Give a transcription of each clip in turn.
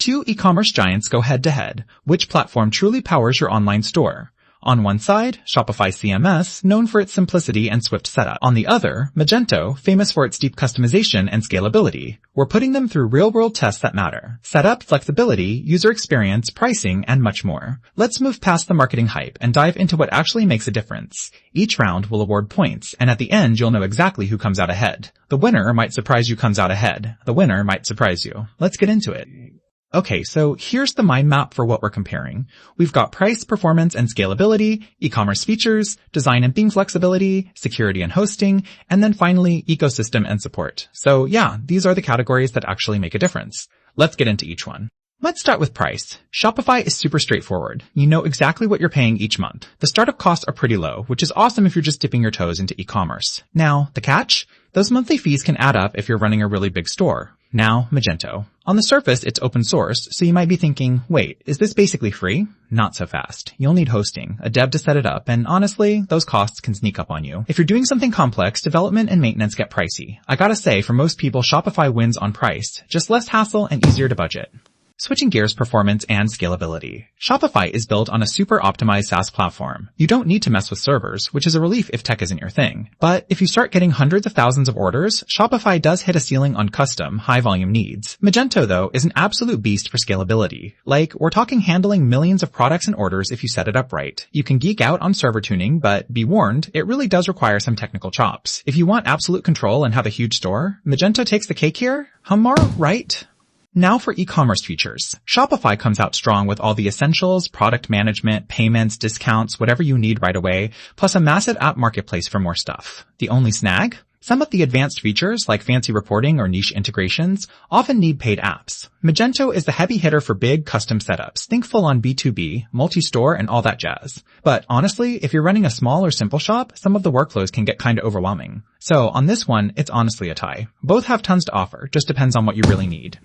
Two e-commerce giants go head-to-head. Which platform truly powers your online store? On one side, Shopify CMS, known for its simplicity and swift setup. On the other, Magento, famous for its deep customization and scalability. We're putting them through real-world tests that matter. Setup, flexibility, user experience, pricing, and much more. Let's move past the marketing hype and dive into what actually makes a difference. Each round will award points, and at the end you'll know exactly who comes out ahead. The winner might surprise you comes out ahead. The winner might surprise you. Let's get into it. Okay, so here's the mind map for what we're comparing. We've got price, performance, and scalability, e-commerce features, design and theme flexibility, security and hosting, and then finally, ecosystem and support. So yeah, these are the categories that actually make a difference. Let's get into each one. Let's start with price. Shopify is super straightforward. You know exactly what you're paying each month. The startup costs are pretty low, which is awesome if you're just dipping your toes into e-commerce. Now, the catch? Those monthly fees can add up if you're running a really big store. Now, Magento. On the surface, it's open source, so you might be thinking, wait, is this basically free? Not so fast. You'll need hosting, a dev to set it up, and honestly, those costs can sneak up on you. If you're doing something complex, development and maintenance get pricey. I gotta say, for most people, Shopify wins on price, just less hassle and easier to budget. Switching gears, performance and scalability. Shopify is built on a super optimized SaaS platform. You don't need to mess with servers, which is a relief if tech isn't your thing. But if you start getting hundreds of thousands of orders, Shopify does hit a ceiling on custom, high-volume needs. Magento, though, is an absolute beast for scalability. Like, we're talking handling millions of products and orders if you set it up right. You can geek out on server tuning, but be warned, it really does require some technical chops. If you want absolute control and have a huge store, Magento takes the cake here? Right? Now for e-commerce features. Shopify comes out strong with all the essentials, product management, payments, discounts, whatever you need right away, plus a massive app marketplace for more stuff. The only snag? Some of the advanced features, like fancy reporting or niche integrations, often need paid apps. Magento is the heavy hitter for big, custom setups. Think full-on B2B, multi-store, and all that jazz. But honestly, if you're running a small or simple shop, some of the workflows can get kinda overwhelming. So on this one, it's honestly a tie. Both have tons to offer, just depends on what you really need.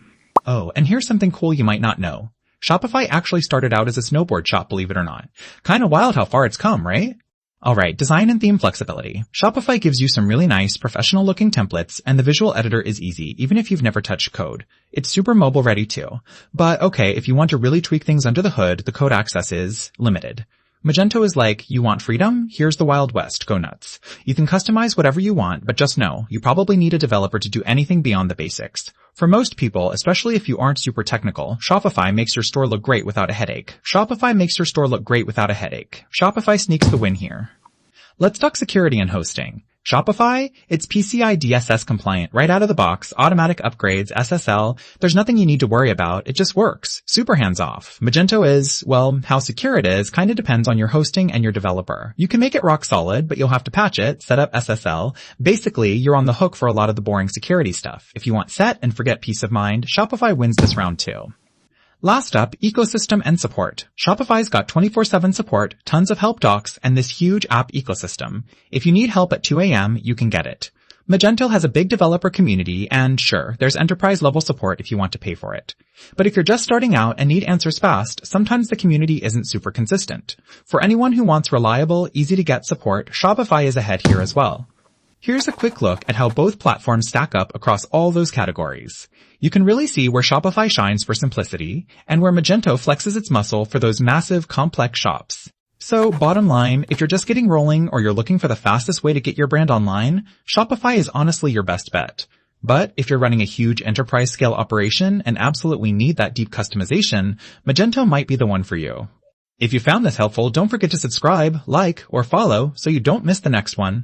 Oh, and here's something cool you might not know. Shopify actually started out as a snowboard shop, believe it or not. Kinda wild how far it's come, right? Alright, design and theme flexibility. Shopify gives you some really nice, professional-looking templates, and the visual editor is easy, even if you've never touched code. It's super mobile-ready too. But okay, if you want to really tweak things under the hood, the code access is limited. Magento is like, you want freedom? Here's the Wild West, go nuts. You can customize whatever you want, but just know, you probably need a developer to do anything beyond the basics. For most people, especially if you aren't super technical, Shopify makes your store look great without a headache. Shopify sneaks the win here. Let's talk security and hosting. Shopify, it's PCI DSS compliant right out of the box, automatic upgrades, SSL. There's nothing you need to worry about. It just works. Super hands-off. Magento is, well, how secure it is kinda depends on your hosting and your developer. You can make it rock solid, but you'll have to patch it, set up SSL. Basically, you're on the hook for a lot of the boring security stuff. If you want set and forget peace of mind, Shopify wins this round too. Last up, ecosystem and support. Shopify's got 24/7 support, tons of help docs, and this huge app ecosystem. If you need help at 2 a.m., you can get it. Magento has a big developer community, and sure, there's enterprise-level support if you want to pay for it. But if you're just starting out and need answers fast, sometimes the community isn't super consistent. For anyone who wants reliable, easy-to-get support, Shopify is ahead here as well. Here's a quick look at how both platforms stack up across all those categories. You can really see where Shopify shines for simplicity, and where Magento flexes its muscle for those massive, complex shops. So, bottom line, if you're just getting rolling or you're looking for the fastest way to get your brand online, Shopify is honestly your best bet. But if you're running a huge enterprise-scale operation and absolutely need that deep customization, Magento might be the one for you. If you found this helpful, don't forget to subscribe, like, or follow so you don't miss the next one.